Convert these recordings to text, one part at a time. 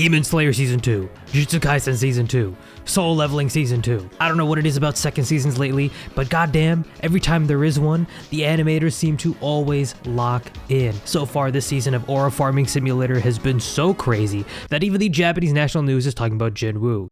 Demon Slayer Season 2, Jujutsu Kaisen Season 2, Soul Leveling Season 2. I don't know what it is about second seasons lately, but goddamn, every time there is one, the animators seem to always lock in. So far, this season of Aura Farming Simulator has been so crazy that even the Japanese national news is talking about Jinwoo.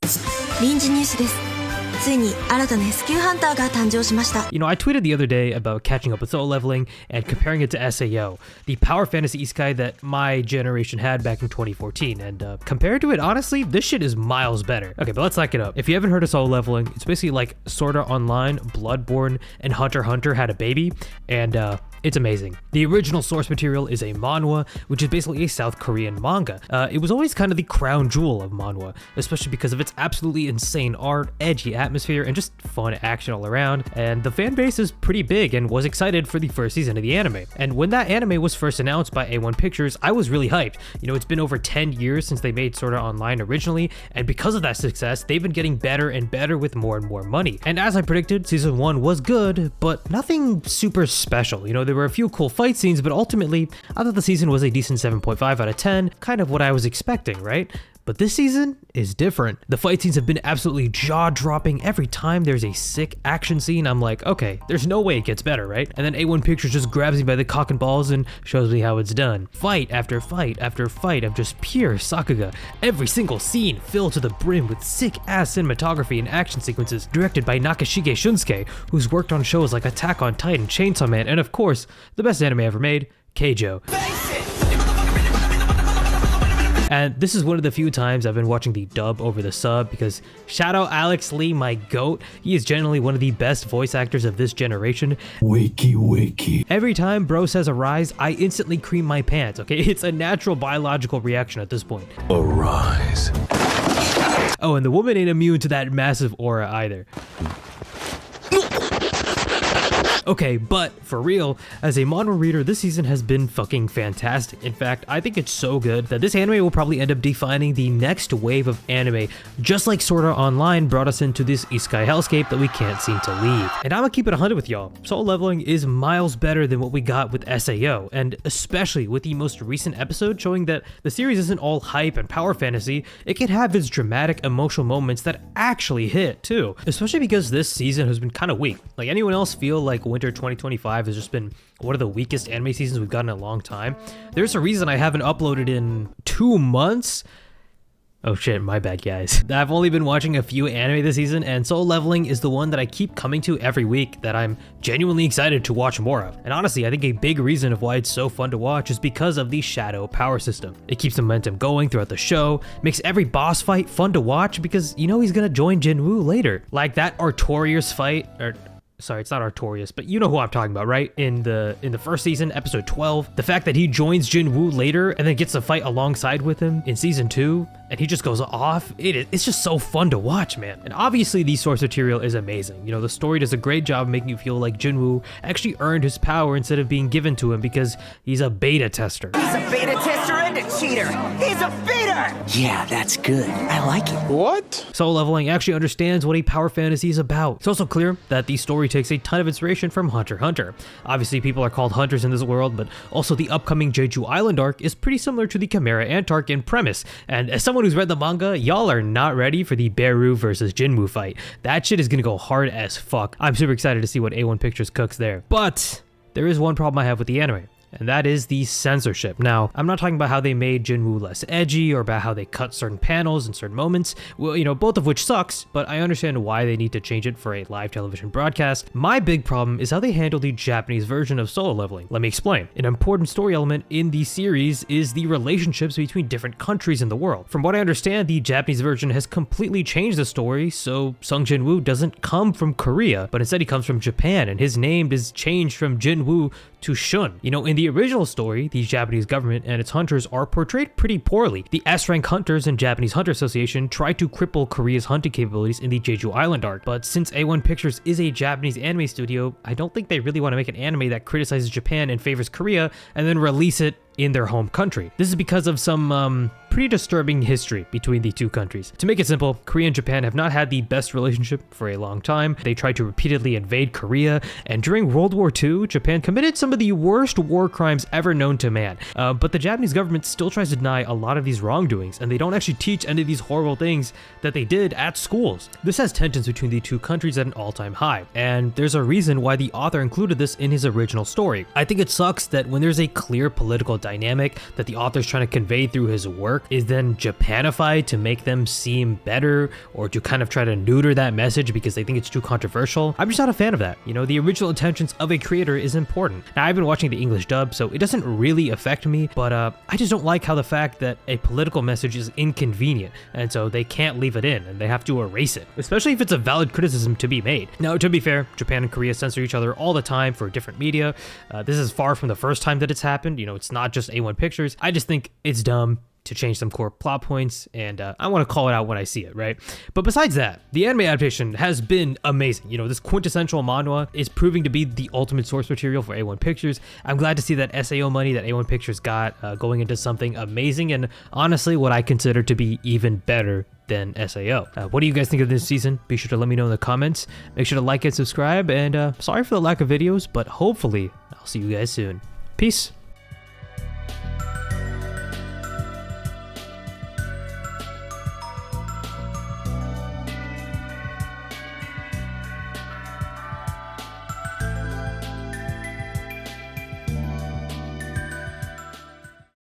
臨時ニュースです。ついに新たな S 級ハンターが誕生しました。 You know, I tweeted the other day about catching up with Soul Leveling and comparing it to SAO, the power fantasy isekai that my generation had back in 2014, and compared to it, honestly, this shit is miles better. Okay, but let's lock it up. If you haven't heard of Soul Leveling, it's basically like Sword Art Online, Bloodborne, and Hunter x Hunter had a baby, and it's amazing. The original source material is a manhwa, which is basically a South Korean manga. It was always kind of the crown jewel of manhwa, especially because of its absolutely insane art, edgy atmosphere, and just fun action all around. And the fan base is pretty big and was excited for the first season of the anime. And when that anime was first announced by A1 Pictures, I was really hyped. You know, it's been over 10 years since they made Sword Art Online originally, and because of that success, they've been getting better and better with more and more money. And as I predicted, season 1 was good, but nothing super special. You know, there were a few cool fight scenes, but ultimately, I thought the season was a decent 7.5 out of 10, kind of what I was expecting, right? But this season is different. The fight scenes have been absolutely jaw-dropping. Every time there's a sick action scene, I'm like, okay, there's no way it gets better, right? And then A1 Pictures just grabs me by the cock and balls and shows me how it's done. Fight after fight after fight of just pure sakuga. Every single scene filled to the brim with sick-ass cinematography and action sequences directed by Nakashige Shunsuke, who's worked on shows like Attack on Titan, Chainsaw Man, and of course, the best anime ever made, Keijo. And this is one of the few times I've been watching the dub over the sub because shout out Alex Lee, my goat. He is generally one of the best voice actors of this generation. Wakey, wakey. Every time bro says arise, I instantly cream my pants, okay? It's a natural biological reaction at this point. Arise. Oh, and the woman ain't immune to that massive aura either. Okay, but for real, as a manhwa reader, this season has been fucking fantastic. In fact, I think it's so good that this anime will probably end up defining the next wave of anime, just like Sword Art Online brought us into this isekai hellscape that we can't seem to leave. And I'm gonna keep it 100 with y'all. Soul Leveling is miles better than what we got with SAO, and especially with the most recent episode showing that the series isn't all hype and power fantasy, it can have its dramatic emotional moments that actually hit too. Especially because this season has been kind of weak. Like, anyone else feel like Winter 2025 has just been one of the weakest anime seasons we've gotten in a long time? There's a reason I haven't uploaded in 2 months. Oh shit, my bad guys. I've only been watching a few anime this season, and Soul Leveling is the one that I keep coming to every week that I'm genuinely excited to watch more of. And honestly, I think a big reason of why it's so fun to watch is because of the shadow power system. It keeps the momentum going throughout the show, makes every boss fight fun to watch because you know he's gonna join Jinwoo later. Like that Artorias fight, sorry, it's not Artorias, but you know who I'm talking about, right? In the first season, episode 12, the fact that he joins Jinwoo later and then gets to fight alongside with him in season 2, and he just goes off, it's just so fun to watch, man. And obviously the source material is amazing. You know, the story does a great job of making you feel like Jinwoo actually earned his power instead of being given to him because he's a beta tester. He's a beta tester and a cheater. He's a beta! Yeah, that's good. I like it. What? Soul Leveling actually understands what a power fantasy is about. It's also clear that the story takes a ton of inspiration from Hunter x Hunter. Obviously, people are called hunters in this world, but also the upcoming Jeju Island arc is pretty similar to the Chimera Ant arc in premise. And as someone who's read the manga, y'all are not ready for the Beru versus Jinwoo fight. That shit is gonna go hard as fuck. I'm super excited to see what A1 Pictures cooks there. But there is one problem I have with the anime, and that is the censorship. Now, I'm not talking about how they made Jinwoo less edgy or about how they cut certain panels and certain moments, well, you know, both of which sucks, but I understand why they need to change it for a live television broadcast. My big problem is how they handle the Japanese version of Soul Leveling. Let me explain. An important story element in the series is the relationships between different countries in the world. From what I understand, the Japanese version has completely changed the story, so Sung Jinwoo doesn't come from Korea, but instead he comes from Japan, and his name is changed from Jinwoo to Shun. You know, in the original story, the Japanese government and its hunters are portrayed pretty poorly. The S-rank hunters and Japanese Hunter Association tried to cripple Korea's hunting capabilities in the Jeju Island arc, but since A1 Pictures is a Japanese anime studio, I don't think they really want to make an anime that criticizes Japan and favors Korea and then release it in their home country. This is because of some pretty pretty disturbing history between the two countries. To make it simple, Korea and Japan have not had the best relationship for a long time. They tried to repeatedly invade Korea, and during World War II, Japan committed some of the worst war crimes ever known to man. But the Japanese government still tries to deny a lot of these wrongdoings, and they don't actually teach any of these horrible things that they did at schools. This has tensions between the two countries at an all-time high, and there's a reason why the author included this in his original story. I think it sucks that when there's a clear political dynamic that the author's trying to convey through his work is then Japanified to make them seem better, or to kind of try to neuter that message because they think it's too controversial. I'm just not a fan of that. You know, the original intentions of a creator is important. Now, I've been watching the English dub, so it doesn't really affect me, but I just don't like how the fact that a political message is inconvenient, and so they can't leave it in, and they have to erase it, especially if it's a valid criticism to be made. Now, to be fair, Japan and Korea censor each other all the time for different media. This is far from the first time that it's happened. You know, it's not just A1 Pictures. I just think it's dumb to change some core plot points, and I want to call it out when I see it, right? But besides that, the anime adaptation has been amazing. You know, this quintessential manhwa is proving to be the ultimate source material for A1 Pictures. I'm glad to see that SAO money that A1 Pictures got going into something amazing, and honestly, what I consider to be even better than SAO. What do you guys think of this season? Be sure to let me know in the comments. Make sure to like and subscribe, and sorry for the lack of videos, but hopefully I'll see you guys soon. Peace.